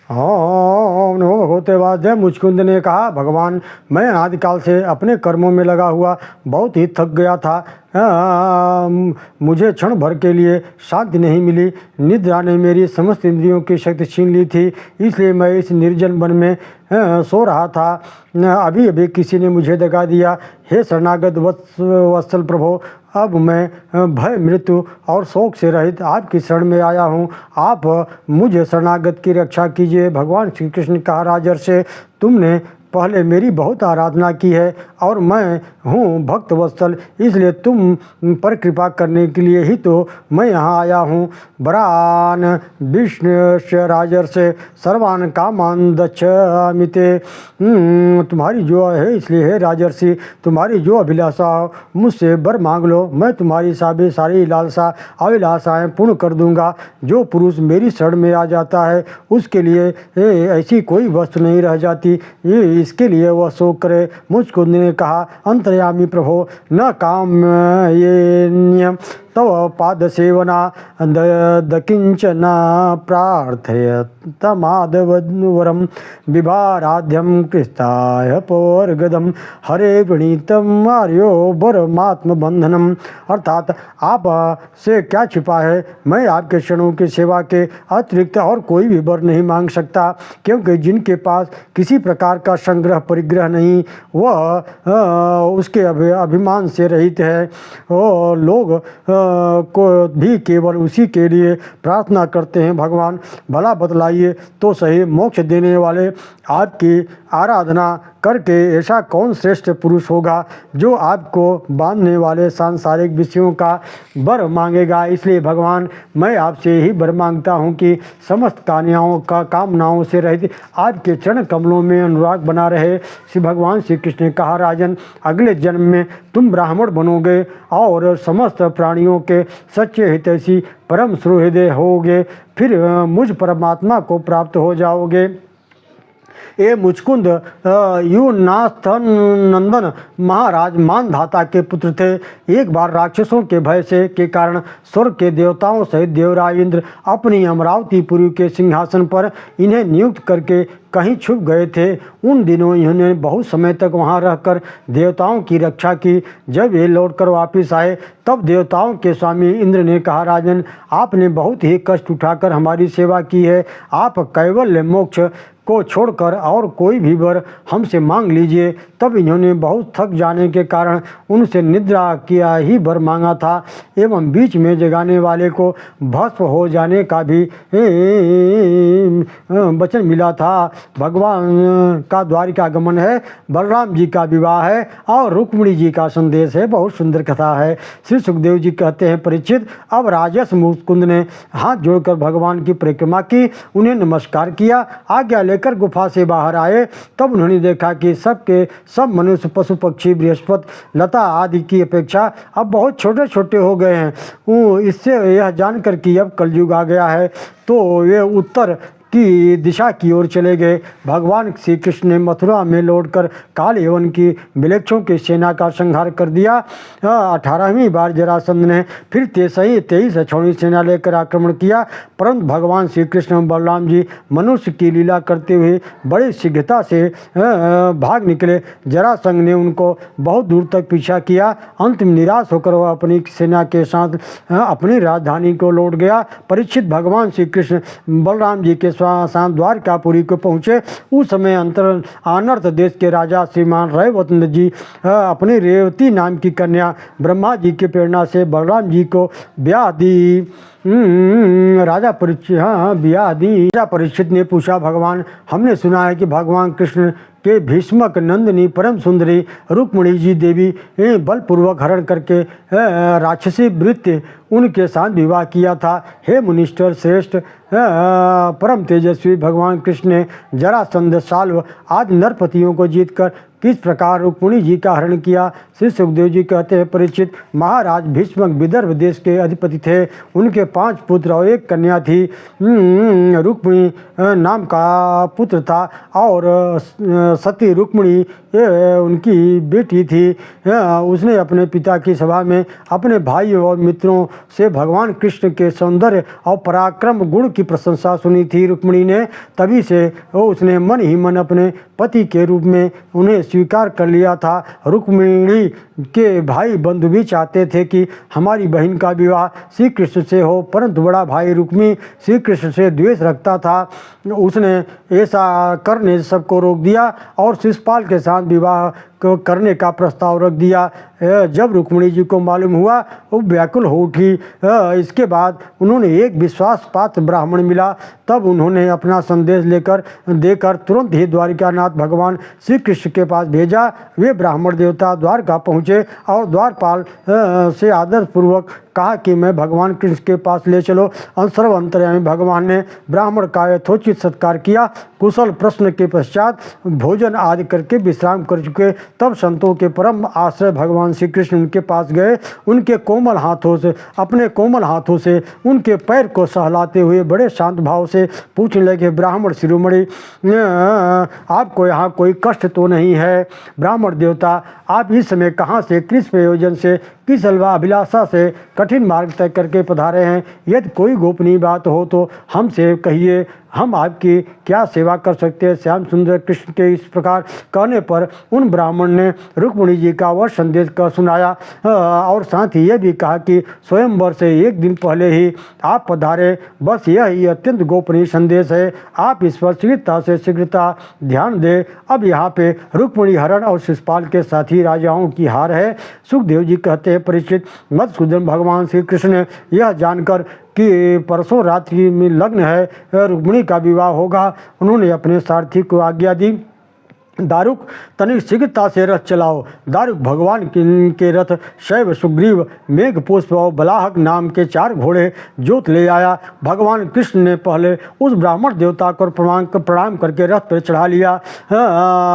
ओम नमो भगवते वासुदेव। मुचकुंद ने कहा, भगवान मैं अनादिकाल से अपने कर्मों में लगा हुआ बहुत ही थक गया था। मुझे क्षण भर के लिए शांति नहीं मिली। निद्रा ने मेरी समस्त इंद्रियों की शक्ति छीन ली थी, इसलिए मैं इस निर्जन वन में सो रहा था। अभी अभी किसी ने मुझे दगा दिया। हे शरणागत वत्सल प्रभो, अब मैं भय, मृत्यु और शोक से रहित आपकी शरण में आया हूँ। आप मुझे शरणागत की रक्षा कीजिए। भगवान श्री कृष्ण कहा, राजर्षि, तुमने पहले मेरी बहुत आराधना की है और मैं हूँ भक्त वत्सल, इसलिए तुम पर कृपा करने के लिए ही तो मैं यहाँ आया हूँ। वरान विष्णु राजर्षि सर्वान कामान दच्छामिते। तुम्हारी जो है, इसलिए है राजर्षि, तुम्हारी जो अभिलाषा हो मुझसे वर मांग लो, मैं तुम्हारी सारी लालसा अभिलाषाएँ पूर्ण कर दूंगा। जो पुरुष मेरी शरण में आ जाता है उसके लिए ऐसी कोई वस्तु नहीं रह जाती, इसके लिए वह शोक करे। मुचकुंद ने कहा, अंतर्यामी प्रभो, न काम ये नियम तव पाद सेवना दकिंचन प्रार्थयतमाधवरम विभाराध्यम कृष्ताय पौर्गदम हरे प्रणीतम आर्यो परमात्म बंधनम। अर्थात आप से क्या छिपा है, मैं आपके क्षणों की सेवा के अतिरिक्त और कोई भी वर नहीं मांग सकता, क्योंकि जिनके पास किसी प्रकार का संग्रह परिग्रह नहीं, वह उसके अभिमान से रहित है। और लोग को भी केवल उसी के लिए प्रार्थना करते हैं। भगवान भला बतलाइए तो सही, मोक्ष देने वाले आपकी आराधना करके ऐसा कौन श्रेष्ठ पुरुष होगा जो आपको बांधने वाले सांसारिक विषयों का वर मांगेगा। इसलिए भगवान मैं आपसे ही वर मांगता हूँ कि समस्त कामनाओं से रहित आपके चरण कमलों में अनुराग बना रहे। श्री भगवान श्री कृष्ण ने कहा, राजन, अगले जन्म में तुम ब्राह्मण बनोगे और समस्त प्राणियों के सच्चे हितैषी परम सुहृदय होगे, फिर मुझ परमात्मा को प्राप्त हो जाओगे। ये मुचकुंद युनास्थन नंदन महाराज मानधाता के पुत्र थे। एक बार राक्षसों के भय से के कारण स्वर्ग के देवताओं सहित देवराज इंद्र अपनी अमरावतीपुरी के सिंहासन पर इन्हें नियुक्त करके कहीं छुप गए थे। उन दिनों इन्होंने बहुत समय तक वहां रहकर देवताओं की रक्षा की। जब ये लौटकर वापस आए तब देवताओं के स्वामी इंद्र ने कहा, राजन, आपने बहुत ही कष्ट उठाकर हमारी सेवा की है। आप कैवल्य मोक्ष को छोड़कर और कोई भी वर हमसे मांग लीजिए। तब इन्होंने बहुत थक जाने के कारण उनसे निद्रा किया ही वर मांगा था एवं बीच में जगाने वाले को भस्म हो जाने का भी वचन मिला था। भगवान का द्वारिका गमन है, बलराम जी का विवाह है और रुक्मिणी जी का संदेश है। बहुत सुंदर कथा है। श्री सुखदेव जी कहते हैं, परीक्षित, अब राजस मुकुंद ने हाथ जोड़कर भगवान की परिक्रमा की, उन्हें नमस्कार किया, आज्ञा लेकर गुफा से बाहर आए। तब उन्होंने देखा कि सब मनुष्य, पशु पक्षी, बृहस्पति, लता आदि की अपेक्षा अब बहुत छोटे छोटे हो गए हैं। इससे यह जानकर कि अब कलयुग आ गया है तो वे उत्तर की दिशा की ओर चले गए। भगवान श्री कृष्ण ने मथुरा में लौटकर काल यवन की मिलेच्छों की सेना का संहार कर दिया। 18वीं बार जरासंध ने फिर 23 अक्षौणी सेना लेकर आक्रमण किया, परंतु भगवान श्री कृष्ण और बलराम जी मनुष्य की लीला करते हुए बड़ी शीघ्रता से भाग निकले। जरासंध ने उनको बहुत दूर तक पीछा किया। अंत में निराश होकर वह अपनी सेना के साथ अपनी राजधानी को लौट गया। परीक्षित, भगवान श्री कृष्ण बलराम जी के साथ द्वारकापुरी को पहुँचे। उस समय अनर्थ देश के राजा श्रीमान रयवतन जी अपनी रेवती नाम की कन्या ब्रह्मा जी की प्रेरणा से बलराम जी को ब्याह दी। राजा परीक्षित ने पूछा, भगवान, हमने सुना है कि भगवान कृष्ण के भीष्मक नंदिनी परम सुंदरी रुक्मिणी जी देवी बलपूर्वक हरण करके राक्षसी वृत्ति उनके साथ विवाह किया था। हे मुनिष्ठर श्रेष्ठ परम तेजस्वी भगवान कृष्ण ने जरासंध, साल्व आदि नरपतियों को जीतकर किस प्रकार रुक्मिणी जी का हरण किया। श्री सुखदेव जी कहते हैं, परीक्षित, महाराज भीष्मक विदर्भ देश के अधिपति थे। उनके 5 पुत्र और 1 कन्या थी। रुक्मिणी नाम का पुत्र था और सती रुक्मिणी उनकी बेटी थी। उसने अपने पिता की सभा में अपने भाइयों और मित्रों से भगवान कृष्ण के सौंदर्य और पराक्रम गुण की प्रशंसा सुनी थी। रुक्मिणी ने तभी से उसने मन ही मन अपने पति के रूप में उन्हें स्वीकार कर लिया था। रुक्मिणी के भाई बंधु भी चाहते थे कि हमारी बहन का विवाह श्री कृष्ण से हो, परंतु बड़ा भाई रुक्मी श्री कृष्ण से द्वेष रखता था। उसने ऐसा करने से सबको रोक दिया और शिशुपाल के साथ विवाह करने का प्रस्ताव रख दिया। जब रुक्मिणी जी को मालूम हुआ, वो व्याकुल हो उठी। इसके बाद उन्होंने एक विश्वास पात्र ब्राह्मण मिला। तब उन्होंने अपना संदेश देकर तुरंत ही द्वारिकानाथ भगवान श्री कृष्ण के पास भेजा। वे ब्राह्मण देवता द्वारका पहुँचे और द्वारपाल से आदरपूर्वक कहा कि मैं भगवान कृष्ण के पास ले चलो। सर्व अंतर्यामी भगवान ने ब्राह्मण का यथोचित सत्कार किया। कुशल प्रश्न के पश्चात भोजन आदि करके विश्राम कर चुके, तब संतों के परम आश्रय भगवान श्री कृष्ण उनके पास गए। अपने कोमल हाथों से उनके पैर को सहलाते हुए बड़े शांत भाव से पूछने लगे, ब्राह्मण शिरोमणि, आपको यहाँ कोई कष्ट तो नहीं है? ब्राह्मण देवता, आप इस समय कहाँ से, किस प्रयोजन से, किस अभिलाषा से कठिन मार्ग तय करके पधारे हैं? यदि कोई गोपनीय बात हो तो हमसे कहिए, हम आपकी क्या सेवा कर सकते हैं? श्याम सुंदर कृष्ण के इस प्रकार कहने पर उन ब्राह्मण ने रुक्मिणी जी का वह संदेश का सुनाया और साथ ही यह भी कहा कि स्वयंवर से 1 दिन पहले ही आप पधारे। बस यह ही अत्यंत गोपनीय संदेश है, आप इस पर शीघ्रता ध्यान दें। अब यहाँ पे रुक्मिणी हरण और शिशुपाल के साथी राजाओं की हार है। सुखदेव जी कहते हैं, परीक्षित, मधुसूदन भगवान श्री कृष्ण ने यह जानकर कि परसों रात्रि में लग्न है, रुक्मिणी का विवाह होगा, उन्होंने अपने सारथी को आज्ञा दी, दारुक तनिक शीघ्रता से रथ चलाओ। दारुक भगवान के रथ शैव, सुग्रीव, मेघपुष्प और बलाहक नाम के 4 घोड़े जोत ले आया। भगवान कृष्ण ने पहले उस ब्राह्मण देवता को प्रणाम करके रथ पर चढ़ा लिया,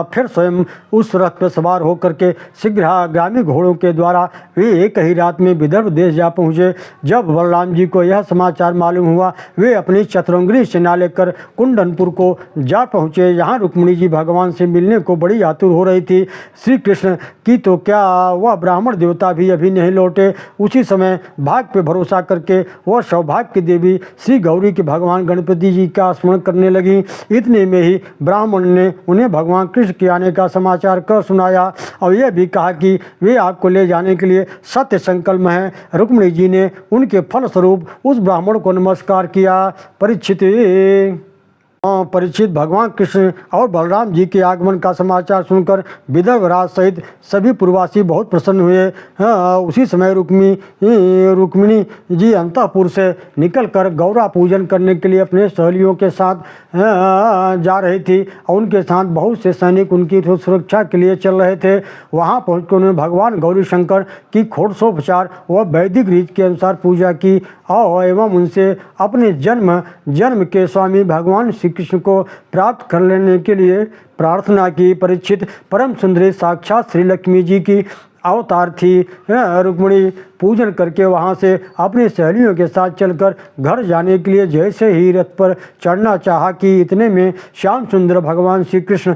फिर स्वयं उस रथ पर सवार होकर के शीघ्रगामी घोड़ों के द्वारा वे एक ही रात में विदर्भ देश जा पहुँचे। जब बलराम जी को यह समाचार मालूम हुआ, वे अपनी चतुरंगी सेना लेकर कुंडनपुर को जा पहुँचे। यहाँ रुक्मिणी जी भगवान से मिलने को बड़ी आतुर हो रही थी। श्री कृष्ण की तो क्या, वह ब्राह्मण देवता भी अभी नहीं लौटे। उसी समय भाग पे भरोसा करके वह सौभाग्य की देवी श्री गौरी के भगवान गणपति जी का स्मरण करने लगी। इतने में ही ब्राह्मण ने उन्हें भगवान कृष्ण के आने का समाचार कह सुनाया और यह भी कहा कि वे आपको ले जाने के लिए सत्य संकल्प हैं। रुक्मिणी जी ने उनके फलस्वरूप उस ब्राह्मण को नमस्कार किया। परीक्षित, भगवान कृष्ण और बलराम जी के आगमन का समाचार सुनकर विदर्भ राज सहित सभी पूर्ववासी बहुत प्रसन्न हुए। उसी समय रुक्मिणी जी अंतःपुर से निकलकर गौरा पूजन करने के लिए अपने सहेलियों के साथ जा रही थी और उनके साथ बहुत से सैनिक उनकी सुरक्षा के लिए चल रहे थे। वहां पहुंचकर उन्होंने भगवान गौरी शंकर की षोडशोपचार व वैदिक रीत के अनुसार पूजा की और एवं उनसे अपने जन्म के स्वामी भगवान श्री कृष्ण को प्राप्त कर लेने के लिए प्रार्थना की। परीक्षित, परम सुंदरी साक्षात श्री लक्ष्मी जी की अवतार थी। रुक्मिणी पूजन करके वहाँ से अपनी सहेलियों के साथ चलकर घर जाने के लिए जैसे ही रथ पर चढ़ना चाहा कि इतने में श्याम सुंदर भगवान श्री कृष्ण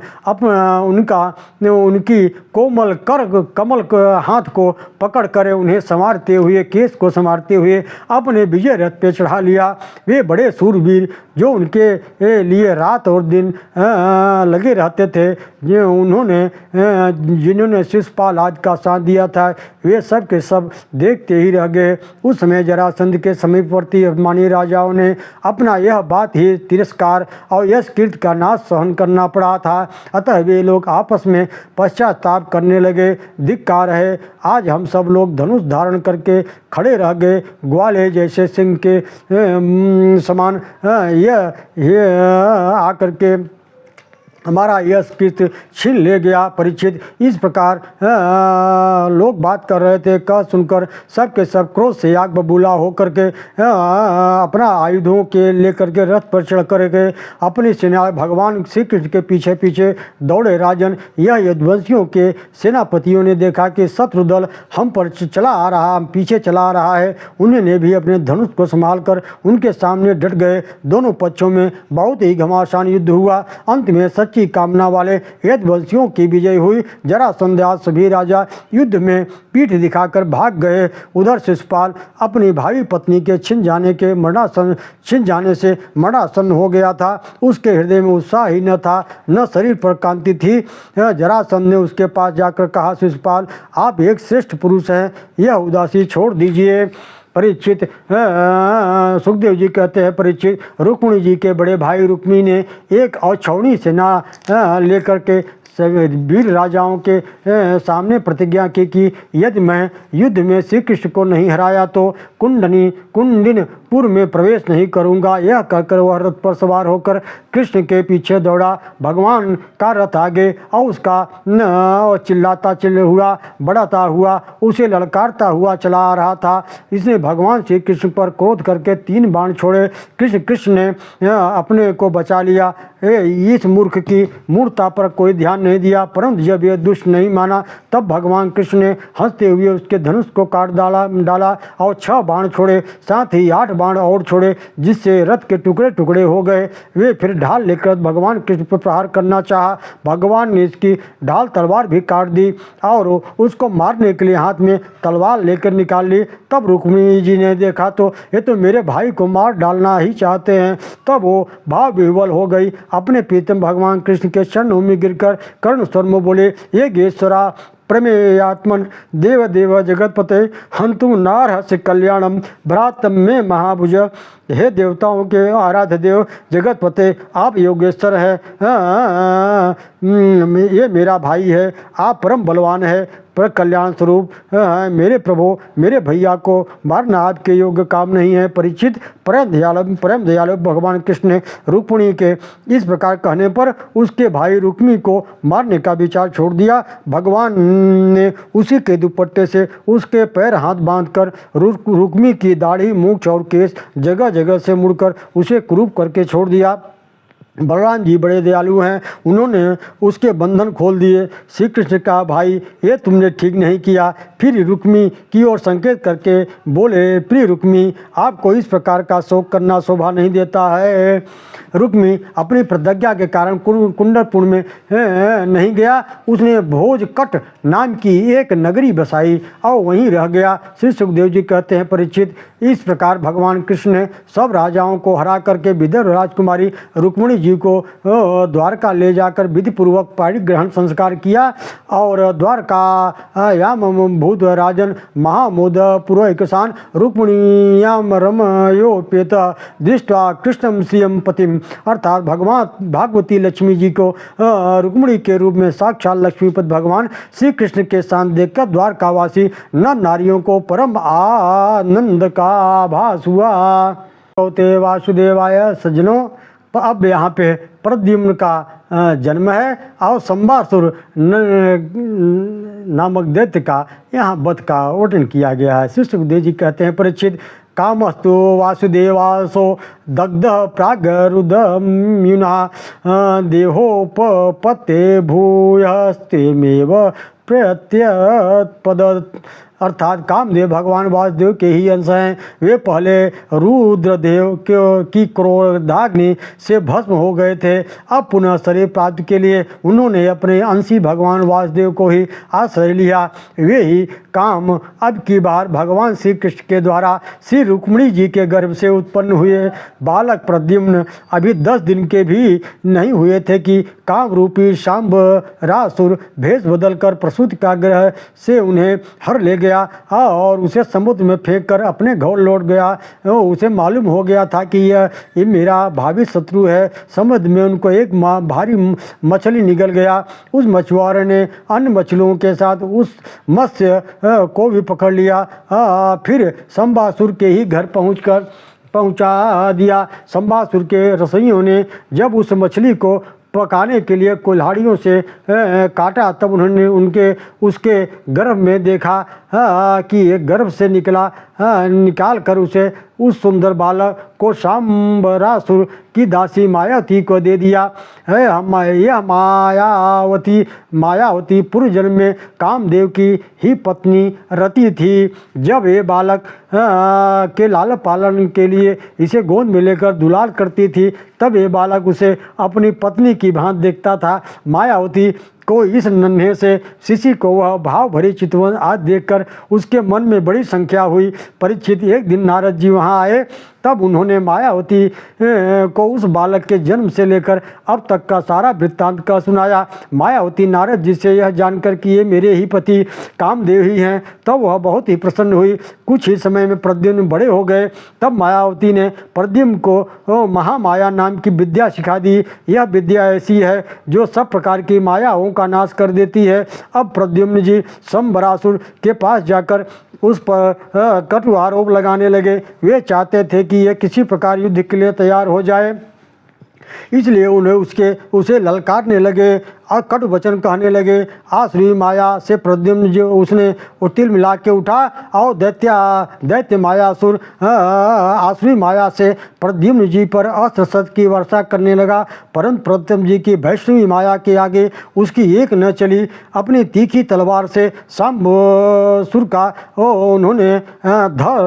उनकी कोमल कमल हाथ को पकड़ कर उन्हें संवारते हुए, केस को संवारते हुए अपने विजय रथ पे चढ़ा लिया। वे बड़े सूरवीर जो उनके लिए रात और दिन लगे रहते थे, जिन्होंने शिशुपाल आदि का साथ दिया था, वे सब के सब देखते ही रह गए। उस समय जरासंध के समीपवर्ती अभिमानी राजाओं ने अपना यह बात ही तिरस्कार और यश कीर्ति का नाश सहन करना पड़ा था। अतः वे लोग आपस में पश्चाताप करने लगे। धिक्कार है, आज हम सब लोग धनुष धारण करके खड़े रह गए, ग्वाले जैसे सिंह के समान यह आकर के हमारा यश कीर्ति छीन ले गया। परीक्षित, इस प्रकार लोग बात कर रहे थे। कह सुनकर सबके सब क्रोध से आग बबूला होकर के अपना आयुधों के लेकर के रथ पर चढ़ कर के अपनी सेना भगवान श्री कृष्ण के पीछे पीछे दौड़े। राजन, यह यदुवंशियों के सेनापतियों ने देखा कि शत्रु दल हम पर पीछे चला आ रहा है। उन्होंने भी अपने धनुष को संभाल कर उनके सामने डट गए। दोनों पक्षों में बहुत ही घमासान युद्ध हुआ। अंत में सच्ची कामना वाले यदुवंशियों की विजय हुई। जरासंध आदि सभी राजा युद्ध में पीठ दिखाकर भाग गए। उधर शिशुपाल अपनी भावी पत्नी के छिन जाने से मरणासन्न हो गया था। उसके हृदय में उत्साह ही न था, न शरीर पर कांति थी। जरासंध ने उसके पास जाकर कहा, शिशुपाल, आप एक श्रेष्ठ पुरुष हैं, यह उदासी छोड़ दीजिए। परीक्षित, सुखदेव जी कहते हैं, परीक्षित, रुक्मिणी जी के बड़े भाई रुक्मी ने एक अछौनी सेना लेकर के वीर राजाओं के सामने प्रतिज्ञा की कि यदि मैं युद्ध में श्री कृष्ण को नहीं हराया तो कुंडिनपुर में प्रवेश नहीं करूंगा। यह कहकर वह रथ पर सवार होकर कृष्ण के पीछे दौड़ा। भगवान का रथ आगे और उसका चिल्लाता हुआ बढ़ाता हुआ उसे ललकारता हुआ चला आ रहा था। इसने भगवान श्री कृष्ण पर क्रोध करके 3 बाण छोड़े। कृष्ण ने अपने को बचा लिया। इस मूर्ख की मूर्खता पर कोई ध्यान नहीं दिया, परंतु जब यह दुष्ट नहीं माना तब भगवान कृष्ण ने हंसते हुए उसके धनुष को काट डाला और 6 बाण छोड़े, साथ ही 8 बाण और छोड़े, जिससे रथ के टुकड़े टुकड़े हो गए। वे फिर ढाल लेकर भगवान कृष्ण पर प्रहार करना चाहा। भगवान ने इसकी ढाल तलवार भी काट दी और उसको मारने के लिए हाथ में तलवार लेकर निकाल ली। तब रुक्मिणी जी ने देखा तो ये तो मेरे भाई को मार डालना ही चाहते हैं। तब वो भाव विह्वल हो गई। अपने प्रीतम भगवान कृष्ण के चरणों में गिरकर कर्ण स्वर में बोले, ये गेश्वरा प्रमेयात्मन देव देव जगतपते हंतु नारहस्य कल्याणम भ्रातम में महाभुज। हे देवताओं के आराध्य देव जगतपते, आप योगेश्वर है, ये मेरा भाई है, आप परम बलवान है, पर कल्याण स्वरूप मेरे प्रभु, मेरे भैया को मारना आपके योग्य काम नहीं है। परीक्षित, परम दयालु भगवान कृष्ण ने रुक्मिणी के इस प्रकार कहने पर उसके भाई रुक्मी को मारने का विचार छोड़ दिया। भगवान ने उसी के दुपट्टे से उसके पैर हाथ बांधकर रुक्मी की दाढ़ी, मूंछ और केस जगह जगह से मुड़कर उसे कुरूप करके छोड़ दिया। बलराम जी बड़े दयालु हैं, उन्होंने उसके बंधन खोल दिए। श्री कृष्ण का भाई, ये तुमने ठीक नहीं किया। फिर रुक्मी की ओर संकेत करके बोले, प्रिय रुक्मी, आपको इस प्रकार का शोक करना शोभा नहीं देता है। रुक्मी अपनी प्रतिज्ञा के कारण कुंडलपुर में नहीं गया। उसने भोजकट नाम की एक नगरी बसाई और वहीं रह गया। श्री सुखदेव जी कहते हैं, परीक्षित, इस प्रकार भगवान कृष्ण ने सब राजाओं को हरा करके विदर्भ राजकुमारी रुक्मिणी जी को द्वारका ले जाकर विधिपूर्वक पाणिग्रहण संस्कार किया और द्वारकायाम भूत राजन महामोद पुरोहितसान रुक्मिणीयाम रमयोपेत दृष्ट्वा कृष्णम श्रियम पतिम। अर्थात भगवान भागवती लक्ष्मी जी को रुक्मिणी के रूप में साक्षात लक्ष्मीपति भगवान श्री कृष्ण के साथ देखकर द्वारकावासी नर नारियों को परम आनंद का आभास हुआ। होते वासुदेवाय सज्जनों, अब यहाँ पे प्रद्युम्न का जन्म है और संबासुर नामक दैत्य का यहाँ वध का वर्णन किया गया है। श्री सुखदेव जी कहते हैं, परीक्षित, कामस्तु वासुदेवासो दग्ध प्रागरुदम्युना देहोपपते भूयस्तेमेव प्रत्यत्पद। अर्थात कामदेव भगवान वासुदेव के ही अंश हैं। वे पहले रुद्रदेव की क्रोधाग्नि से भस्म हो गए थे। अब पुनः शरीर प्राप्ति के लिए उन्होंने अपने अंशी भगवान वासुदेव को ही आश्रय लिया। वे ही काम अब की बार भगवान श्री कृष्ण के द्वारा श्री रुक्मिणी जी के गर्भ से उत्पन्न हुए। बालक प्रद्युम्न अभी 10 दिन के भी नहीं हुए थे कि काम रूपी शांबरासुर भेष बदलकर प्रसूति का ग्रह से उन्हें हर ले गया और उसे समुद्र में फेंक कर अपने घर लौट गया। उसे मालूम हो गया था कि ये मेरा भावी शत्रु है। समुद्र में उनको एक भारी मछली निगल गया। उस मछुआरे ने अन्य मछलियों के साथ उस मत्स्य को भी पकड़ लिया। फिर संबासुर के ही घर पहुंचा दिया। संबासुर के रसोइयों ने जब उस मछली को पकाने के लिए कुल्हाड़ियों से काटा, तब उन्होंने उसके गर्भ में देखा कि एक गर्भ से निकाल कर उसे उस सुंदर बालक को शांबरासुर की दासी मायावती को दे दिया। यह मायावती पूर्व जन्म में कामदेव की ही पत्नी रति थी। जब ये बालक के लालन पालन के लिए इसे गोद में लेकर दुलार करती थी, तब ये बालक उसे अपनी पत्नी की भांति देखता था। मायावती को इस नन्हे से शिशु को वह भाव भरी चितवन आज देखकर उसके मन में बड़ी संख्या हुई। परीक्षित, एक दिन नारद जी वहाँ आए, तब उन्होंने मायावती को उस बालक के जन्म से लेकर अब तक का सारा वृत्तांत का सुनाया। मायावती नारद जी से यह जानकर कि ये मेरे ही पति कामदेव ही हैं, तब वह बहुत ही प्रसन्न हुई। कुछ ही समय में प्रद्युम्न बड़े हो गए। तब मायावती ने प्रद्युम्न को महामाया नाम की विद्या सिखा दी। यह विद्या ऐसी है जो सब प्रकार की मायाओं का नाश कर देती है। अब प्रद्युम्न जी शंबरासुर के पास जाकर उस पर कटु आरोप लगाने लगे। वे चाहते थे कि यह किसी प्रकार युद्ध के लिए तैयार हो जाए, इसलिए उन्हें उसे ललकारने लगे और कटु वचन कहने लगे। आसुरी माया से प्रद्युम्न जो उसने तिल मिला के उठा और दैत्य मायासुर आसुरी माया से प्रद्युम्न जी पर अस्त्र शस्त्र की वर्षा करने लगा, परंतु प्रद्युम्न जी की वैष्णवी माया के आगे उसकी एक न चली। अपनी तीखी तलवार से शांबरासुर का उन्होंने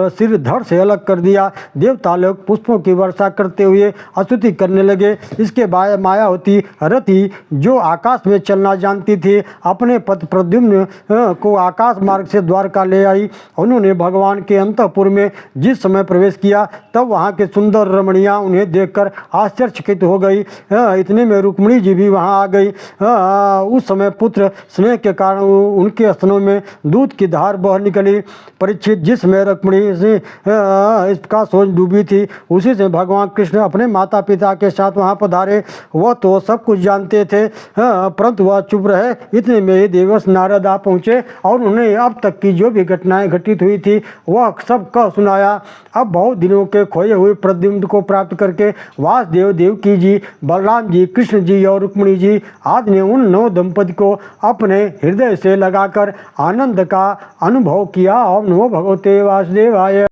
सिर धड़ से अलग कर दिया। देवता लोग पुष्पों की वर्षा करते हुए स्तुति करने लगे। इसके बाद मायावती रति, जो आकाश में चलना जानती थी, अपने पति प्रद्युम्न को आकाश मार्ग से द्वारका ले आई। उन्होंने भगवान के अंतःपुर में जिस समय प्रवेश किया, तब वहाँ के सुंदर रमणियाँ उन्हें देखकर आश्चर्यचकित हो गई। इतने में रुक्मिणी जी भी वहाँ आ गई। उस समय पुत्र स्नेह के कारण उनके स्तनों में दूध की धार बह निकली। परीक्षित, जिसमें रुक्मिणी से इसका सोच डूबी थी, उसी से भगवान कृष्ण अपने माता पिता के साथ वहाँ पधारे। वह तो सब कुछ जानते थे, परंतु वह चुप रहे। इतने में ही देवर्षि नारद आ पहुँचे और उन्हें अब तक की जो भी घटनाएं घटित हुई थी वह सब कह सुनाया। अब बहुत दिनों के खोए हुए प्रद्युम्न को प्राप्त करके वासुदेव, देवकी जी, बलराम जी, कृष्ण जी और रुक्मिणी जी आदि ने उन 9 दंपति को अपने हृदय से लगाकर आनंद का अनुभव किया। ओम नमो भगवते वासुदेवाय।